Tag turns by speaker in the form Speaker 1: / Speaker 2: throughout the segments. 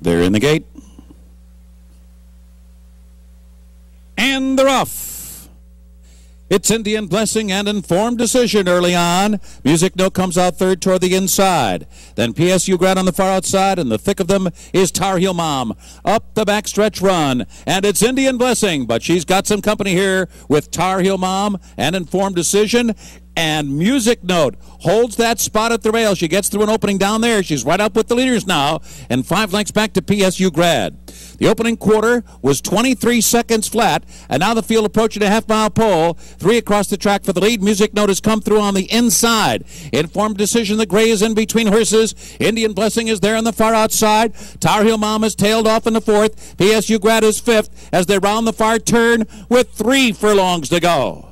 Speaker 1: They're in the gate. And they're off. It's Indian Blessing and Informed Decision early on. Music Note comes out third toward the inside. Then PSU Grad on the far outside. In the thick of them is Tar Heel Mom. Up the backstretch run. And it's Indian Blessing. But she's got some company here with Tar Heel Mom and Informed Decision. And Music Note holds that spot at the rail. She gets through an opening down there. She's right up with the leaders now. And 5 lengths back to PSU Grad. The opening quarter was 23 seconds flat, and now the field approaching a half-mile pole. 3 across the track for the lead. Music Note has come through on the inside. Informed Decision, the gray is in between horses. Indian Blessing is there on the far outside. Tar Heel Mom is tailed off in the 4th. PSU Grad is 5th as they round the far turn with 3 furlongs to go.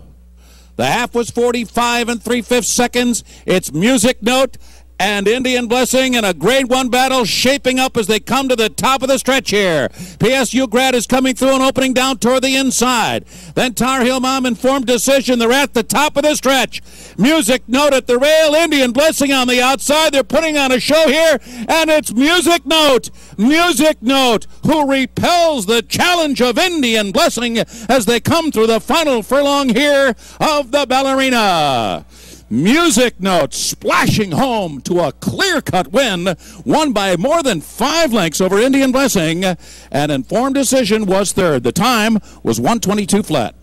Speaker 1: The half was 45 3/5 seconds. It's Music Note and Indian Blessing in a Grade 1 battle shaping up as they come to the top of the stretch here. PSU Grad is coming through and opening down toward the inside. Then Tar Heel Mom, Informed Decision. They're at the top of the stretch. Music Note at the rail. Indian Blessing on the outside. They're putting on a show here, and it's Music Note. Music Note, who repels the challenge of Indian Blessing as they come through the final furlong here of the Ballerina. Music Note splashing home to a clear-cut win, won by more than 5 lengths over Indian Blessing, and Informed Decision was third. The time was 1:22 flat.